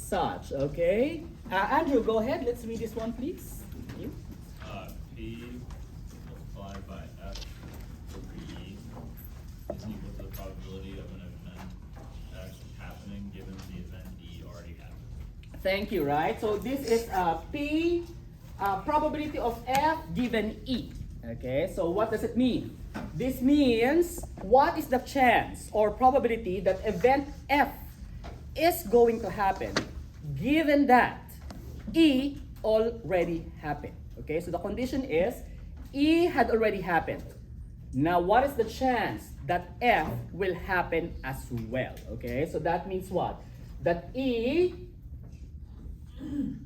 such, okay? Andrew, go ahead. Let's read this one, please. Thank you. P multiplied by F over E is equal to the probability of an event X happening given the event E already happened. Thank you, right? So this is P, probability of F given E. Okay, so what does it mean? This means what is the chance or probability that event F is going to happen given that E already happened. Okay, so the condition is E had already happened. Now, what is the chance that F will happen as well? Okay, so that means what? That E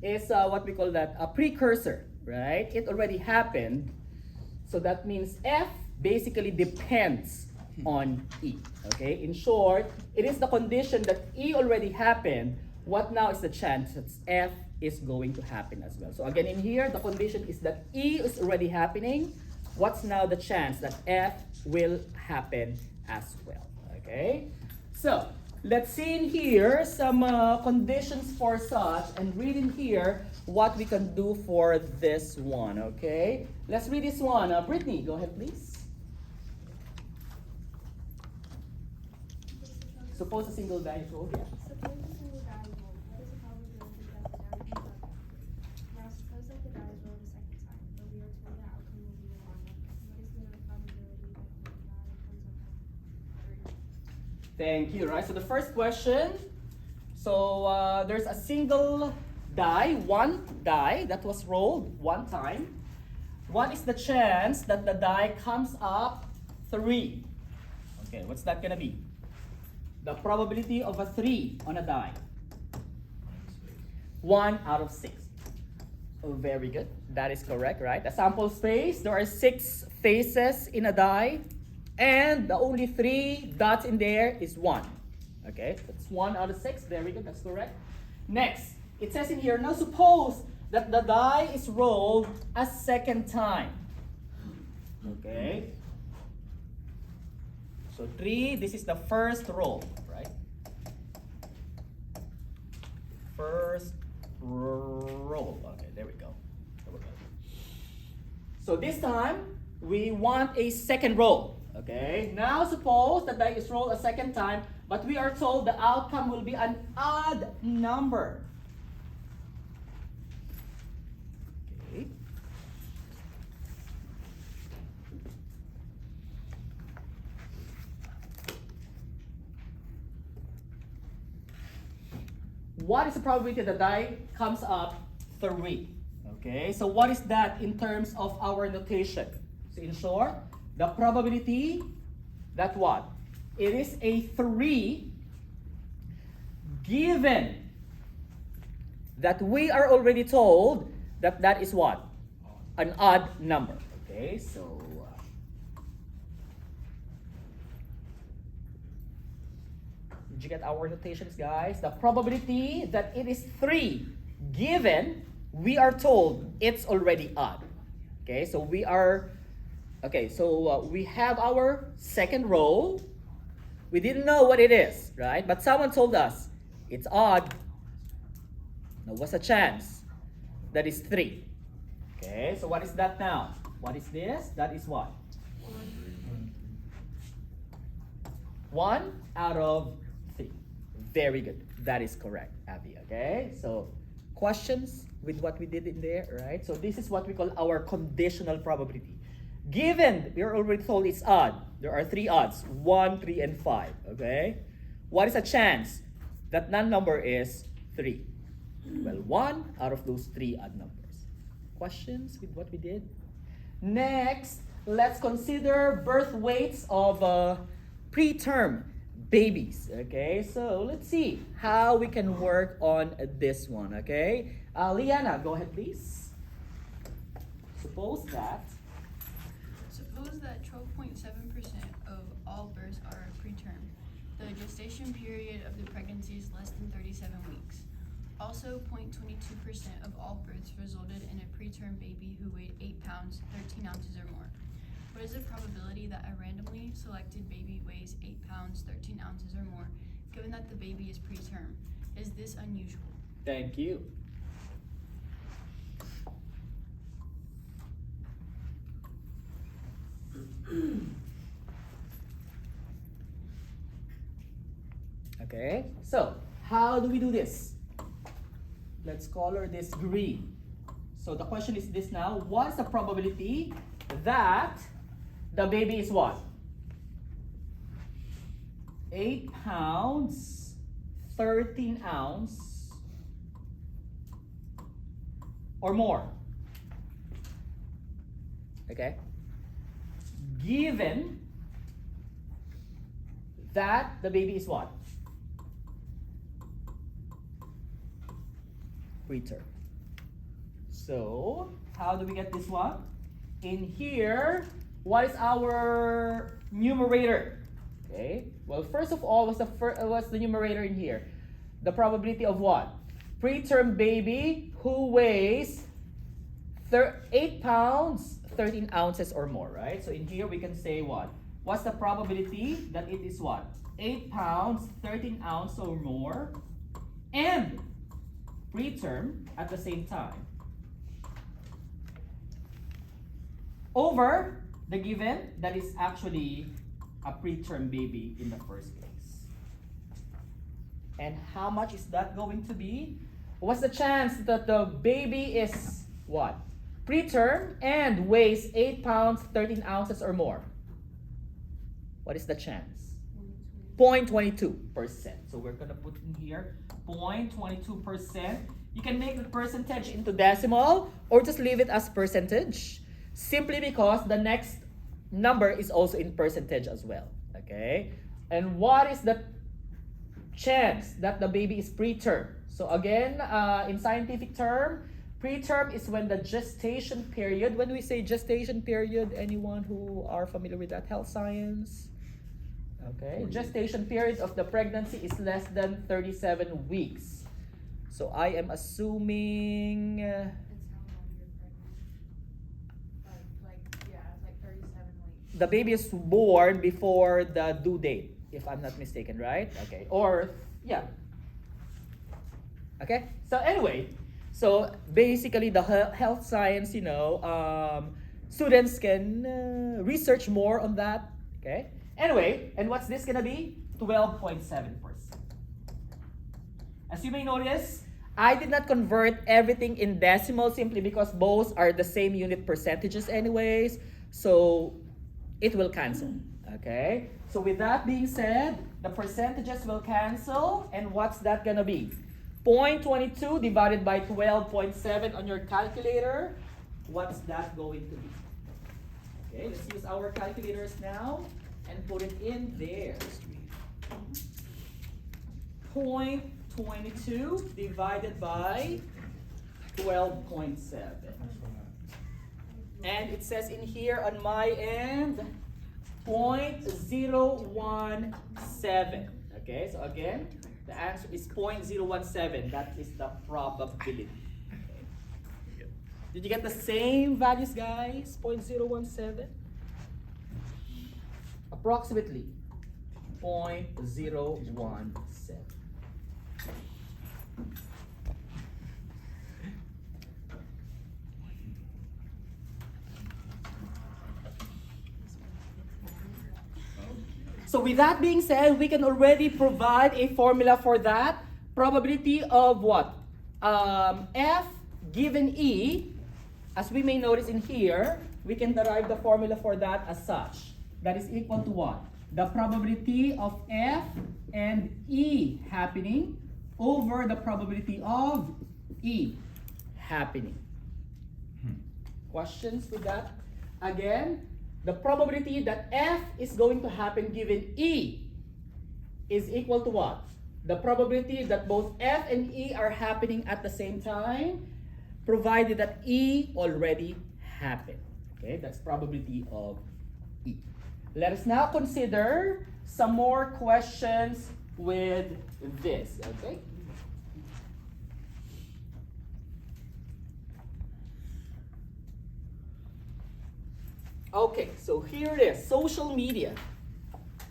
is what we call that a precursor, right? It already happened. So that means F basically depends on E. Okay, in short, it is the condition that E already happened. What now is the chance that F is going to happen as well? So again, in here, the condition is that E is already happening. What's now the chance that F will happen as well? Okay, so let's see in here some conditions for such and read in here what we can do for this one. Okay, let's read this one. Brittany, go ahead, please. Suppose a single die is rolled. Yeah. Suppose a single die is rolled. What is the probability that the die comes up? Now suppose that the die is rolled a second time, but we are told the outcome will be the wrong one. What is the probability that the die comes up third? Thank you. Right. So the first question. So there's a single die, one die that was rolled one time. What is the chance that the die comes up 3? Okay, what's that gonna be? The probability of a 3 on a die. 1 out of 6. Oh, very good. That is correct, right? A sample space, there are 6 faces in a die, and the only 3 dots in there is 1. Okay, that's 1 out of 6. Very good, that's correct. Next, it says in here, now suppose that the die is rolled a second time. Okay. So 3, this is the first roll, right? First roll. Okay, there we go. So this time, we want a second roll. Okay, now suppose the die is rolled a second time, but we are told the outcome will be an odd number. Okay. What is the probability the die comes up 3? Okay, so what is that in terms of our notation? So in short, the probability that what? It is a 3 given that we are already told that that is what? An odd number. Okay, so did you get our notations, guys? The probability that it is 3 given we are told it's already odd. Okay, so we are we have our second row. We didn't know what it is, right? But someone told us it's odd. Now what's the chance? That is 3. Okay, so what is that now? What is this? That is what? 1 out of 3. Very good. That is correct, Abby. Okay, so questions with what we did in there, right? So this is what we call our conditional probability. Given we're already told it's odd, there are 3 odds, 1, 3, and 5. Okay, what is a chance that non-number is 3? Well, 1 out of those 3 odd numbers. Questions with what we did? Next, let's consider birth weights of preterm babies. Okay, so let's see how we can work on this one. Okay, Liana, go ahead, please. Suppose that 12.7% of all births are preterm. The gestation period of the pregnancy is less than 37 weeks. Also, 0.22% of all births resulted in a preterm baby who weighed 8 pounds, 13 ounces or more. What is the probability that a randomly selected baby weighs 8 pounds, 13 ounces or more, given that the baby is preterm? Is this unusual? Thank you. Okay, so how do we do this? Let's color this green. So the question is this now, what's the probability that the baby is what? 8 pounds, 13 ounce, or more. Okay? Given that the baby is what? Preterm. So, how do we get this one? In here, what is our numerator? Okay. Well, first of all, what's the numerator in here? The probability of what? Preterm baby who weighs 8 pounds, 13 ounces or more, right? So in here we can say what? What's the probability that it is what? 8 pounds, 13 ounces or more, and preterm at the same time, over the given that is actually a preterm baby in the first place. And how much is that going to be? What's the chance that the baby is what? Preterm and weighs 8 pounds, 13 ounces or more? What is the chance? 0.22%. So we're gonna put in here 0.22%. You can make the percentage into decimal or just leave it as percentage, simply because the next number is also in percentage as well. Okay? And what is the chance that the baby is preterm? So again, in scientific term, preterm is when the gestation period, when we say gestation period, anyone who are familiar with that health science? Okay, gestation period of the pregnancy is less than 37 weeks. So I am assuming It's how long you're pregnant. Like 37 weeks. the baby is born before the due date, if I'm not mistaken, right? Okay, or yeah. Okay, so anyway, so basically the health science, students can research more on that. Okay, anyway, and what's this gonna be? 12.7%. As you may notice, I did not convert everything in decimal simply because both are the same unit percentages anyways, so it will cancel. Okay, so with that being said, the percentages will cancel, and what's that gonna be? 0.22 divided by 12.7 on your calculator. What's that going to be? Okay, let's use our calculators now and put it in there. 0.22 divided by 12.7. And it says in here on my end, 0.017. Okay, so again, the answer is 0.017. That is the probability. Okay. Did you get the same values, guys? 0.017? Approximately 0.017. So with that being said, we can already provide a formula for that. Probability of what? F given E, as we may notice in here, we can derive the formula for that as such. That is equal to what? The probability of F and E happening over the probability of E happening. Questions with that? Again, the probability that F is going to happen given E is equal to what? The probability that both F and E are happening at the same time, provided that E already happened. Okay, that's probability of E. Let us now consider some more questions with this. Okay. Okay, so here it is, social media.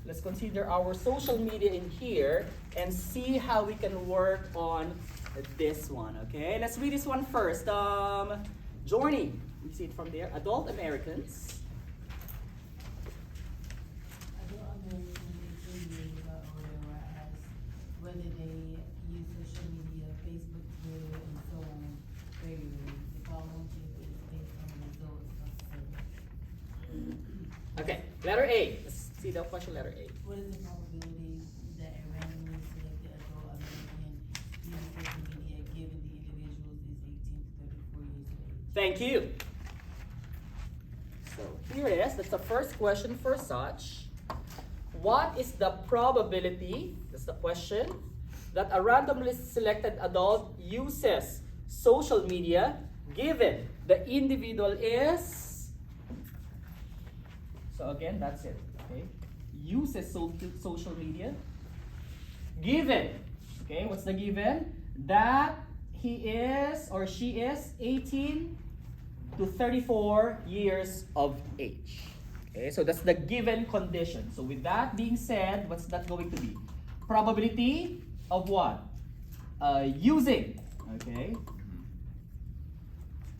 Let's consider our social media in here and see how we can work on this one, okay? Let's read this one first. Journey, we see it from there. Adult Americans. Adult Americans agree about oil as whether they use social media, Facebook, Twitter, and so on regularly. The following table is based on the results of survey. Okay, letter A. Let's see the question, letter A. What is the probability that a randomly selected adult American uses social media given the individuals is 18 to 34 years of age? Thank you. So here it is. That's the first question for such. What is the probability, that's the question, that a randomly selected adult uses social media given the individual is, so again, that's it, okay? Uses social media given, okay, what's the given? That he is or she is 18 to 34 years of age. Okay, so that's the given condition. So with that being said, what's that going to be? Probability of what? Using, okay,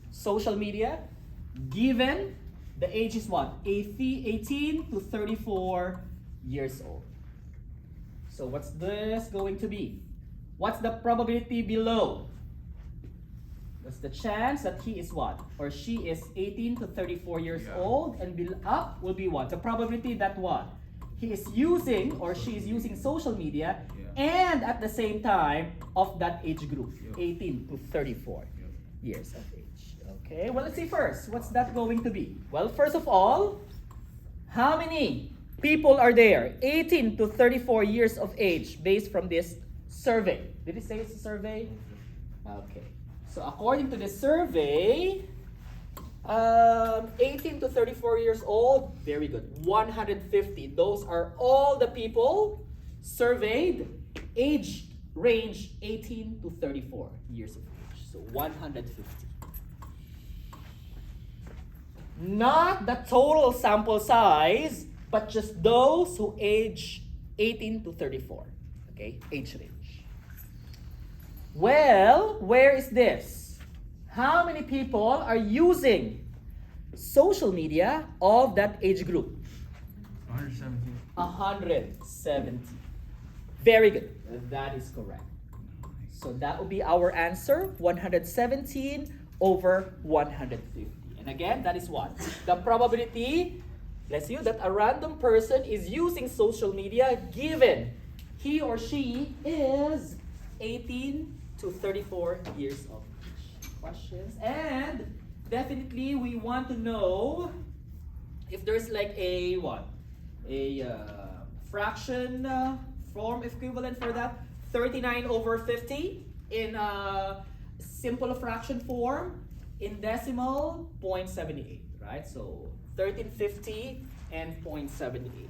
social media given the age is what? 18 to 34 years old. So what's this going to be? What's the probability below? That's the chance that he is what? Or she is 18 to 34 years old, and up will be what? The probability that what? He is using or she is using social media and at the same time of that age group, 18 to 34 years of age. Okay, well, let's see first. What's that going to be? Well, first of all, how many people are there 18 to 34 years of age based from this survey? Did it say it's a survey? Okay. So according to the survey, 18 to 34 years old, very good, 150. Those are all the people surveyed, age range 18 to 34 years of age. So 150. Not the total sample size, but just those who age 18 to 34. Okay, age range. Well, where is this? How many people are using social media of that age group? 117. 170. Very good. That is correct. So that would be our answer, 117 over 150. And again, that is what? The probability, bless you, that a random person is using social media given he or she is 18 to 34 years of age. Questions? And definitely we want to know if there's like a what? A fraction form equivalent for that. 39 over 50 in simple fraction form. In decimal, 0.78, right? So 1350 and 0.78.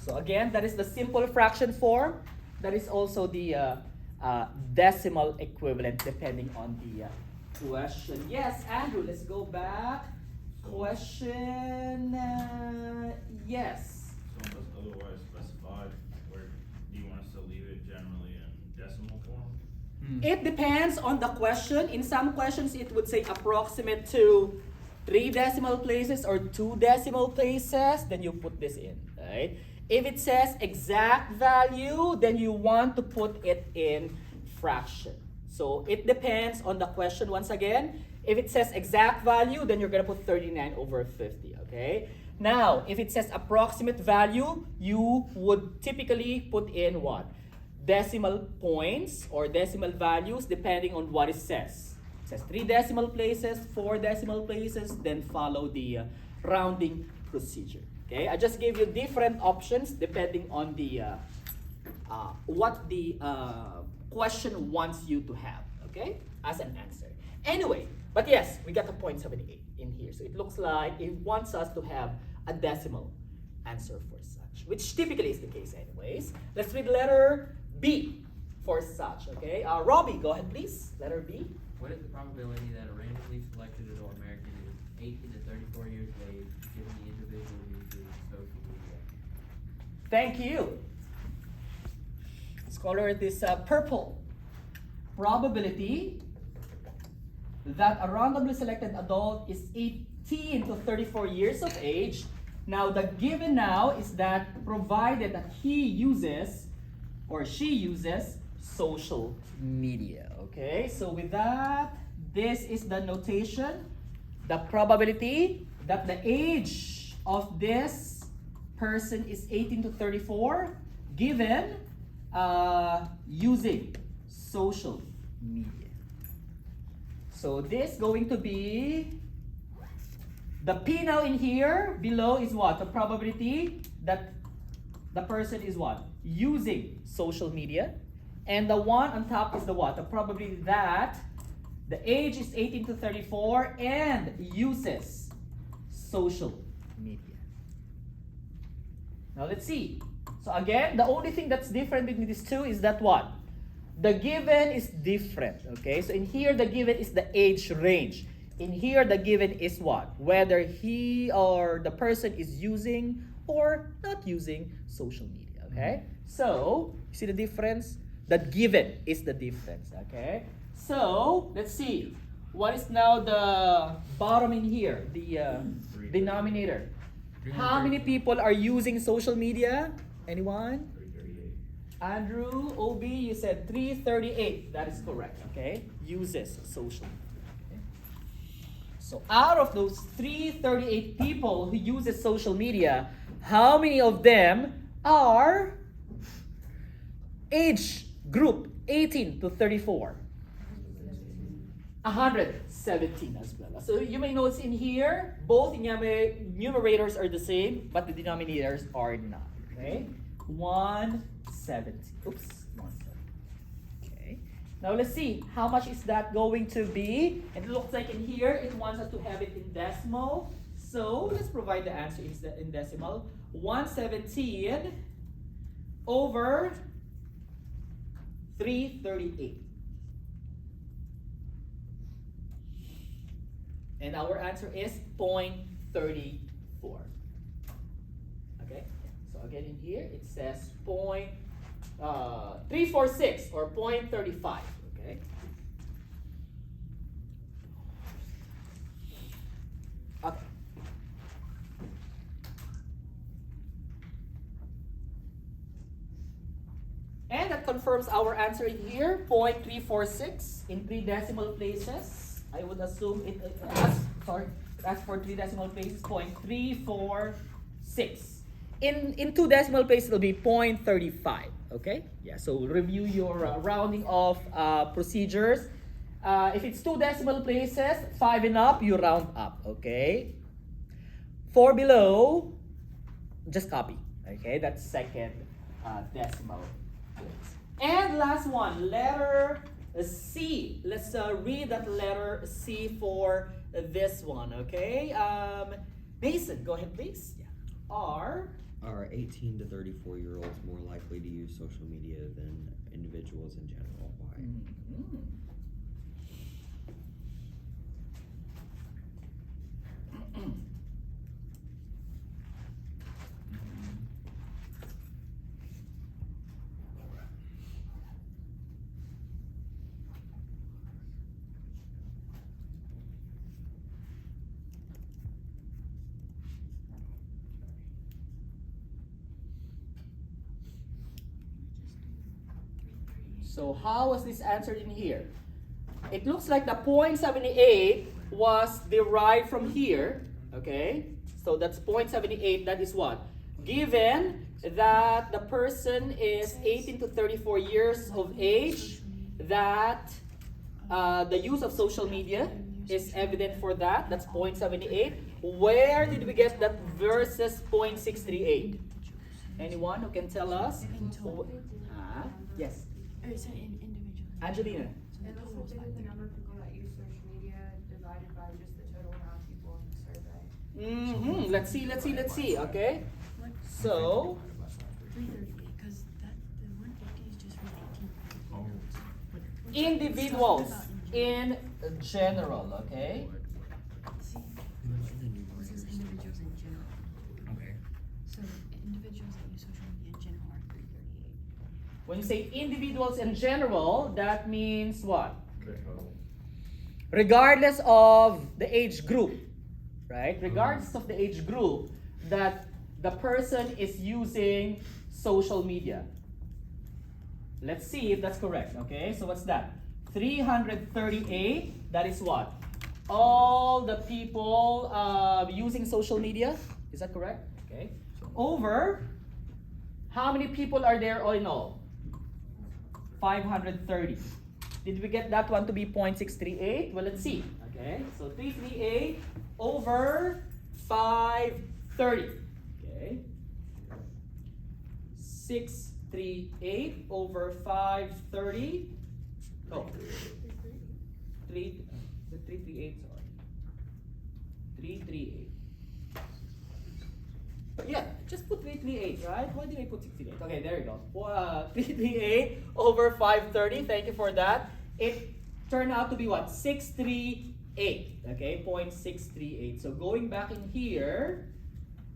So again, that is the simple fraction form. That is also the decimal equivalent depending on the question. Yes, Andrew, let's go back. Question, yes. So unless otherwise specified, where do you want us to leave it generally in decimal form? It depends on the question. In some questions, it would say approximate to 3 decimal places or 2 decimal places, then you put this in, right? If it says exact value, then you want to put it in fraction. So it depends on the question once again. If it says exact value, then you're gonna put 39 over 50, okay? Now, if it says approximate value, you would typically put in what? Decimal points or decimal values depending on what it says. It says 3 decimal places, 4 decimal places, then follow the rounding procedure. Okay, I just gave you different options depending on the what the question wants you to have, okay, as an answer. Anyway, but yes, we got a 0.78 in here. So it looks like it wants us to have a decimal answer for such, which typically is the case anyways. Let's read letter B for such, okay? Robbie, go ahead please. Letter B. What is the probability that a randomly selected adult American is 18 to 34 years of age, given the individual uses social media? Thank you. Let's color this purple. Probability that a randomly selected adult is 18 to 34 years of age. Now, the given now is that provided that he uses or she uses social media. Okay, so with that, this is the notation. The probability that the age of this person is 18 to 34 given using social media. So this going to be the P now in here below is what? The probability that the person is what? Using social media. And the one on top is the what? The probability that the age is 18 to 34 and uses social media. Now let's see. So again, the only thing that's different between these two is that what? The given is different, okay? So in here, the given is the age range. In here, the given is what? Whether he or the person is using or not using social media, okay? So, you see the difference? The given is the difference, okay? So, let's see. What is now the bottom in here? The denominator. How many people are using social media? Anyone? 338. Andrew, OB, you said 338. That is correct, okay? Uses social media. Okay? So out of those 338 people who uses social media, how many of them are age group 18 to 34? 117 as well. So you may notice in here, both numerators are the same, but the denominators are not. Okay? 170. Oops, 170. Okay. Now let's see, how much is that going to be? And it looks like in here, it wants us to have it in decimal. So let's provide the answer in decimal. 117 over 338. And our answer is 0.34. Okay, so again in here it says 346 or 0.35. Okay. Okay. And that confirms our answer in here, 0.346 in 3 decimal places. I would assume as for 3 decimal places, 0.346. In 2 decimal places, it'll be 0.35. Okay? Yeah, so review your rounding off procedures. If it's 2 decimal places, 5 and up, you round up. Okay? 4 below, just copy. Okay? That's second decimal place. And last one, letter C. Let's read that letter C for this one, okay? Mason, go ahead, please. Yeah. Are 18 to 34-year-olds more likely to use social media than individuals in general? Why? Mm-hmm. So how was this answered in here? It looks like the 0.78 was derived from here, okay? So that's 0.78, that is what? Given that the person is 18 to 34 years of age, that the use of social media is evident for that, that's 0.78. Where did we get that versus 0.638? Anyone who can tell us? Yes. It's an individual. Angelina. It looks like they did the number of people that use social media divided by just the total amount of people in the survey. Let's see, okay? So, 338, because the 150 is just for the 18 Oh. individuals in general, okay? See, this is individuals in general. Okay. So individuals that use social media in general are 338. When you say individuals in general, that means what? The total. Regardless of the age group, right? Regardless of the age group that the person is using social media. Let's see if that's correct, okay? So what's that? 338, that is what? All the people using social media, is that correct? Okay. Over, how many people are there all in all? 530. Did we get that one to be 0.638? Well, let's see. Okay, so 338 over 530. Okay. 638 over 530. Oh. 338, sorry. 338. Yeah, just put 338, right? Why did I put 68? Okay, there you go. 338 over 530. Thank you for that. It turned out to be what? 638. Okay, 0.638. So going back in here,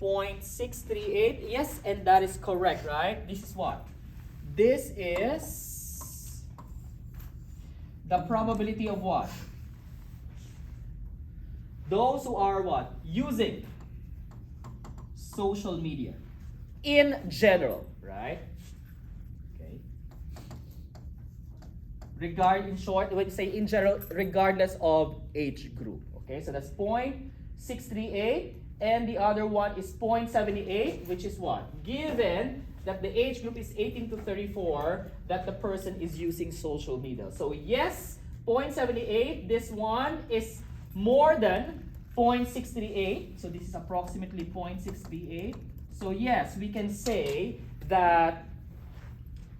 0.638. Yes, and that is correct, right? This is what? This is the probability of what? Those who are what? Using social media in general, right? Okay. In short, when you say in general, regardless of age group. Okay, so that's 0.638, and the other one is 0.78, which is what? Given that the age group is 18 to 34, that the person is using social media. So yes, 0.78, this one is more than 0.638, so this is approximately 0.638. So yes, we can say that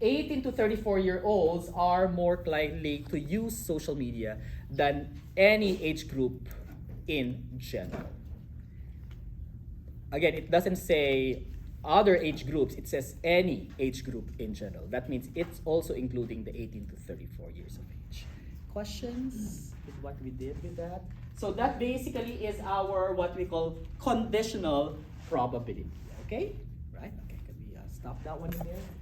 18 to 34-year-olds are more likely to use social media than any age group in general. Again, it doesn't say other age groups, it says any age group in general. That means it's also including the 18 to 34 years of age. Questions with what we did with that? So that basically is our what we call conditional probability. Okay? Right? Okay, can we stop that one in there?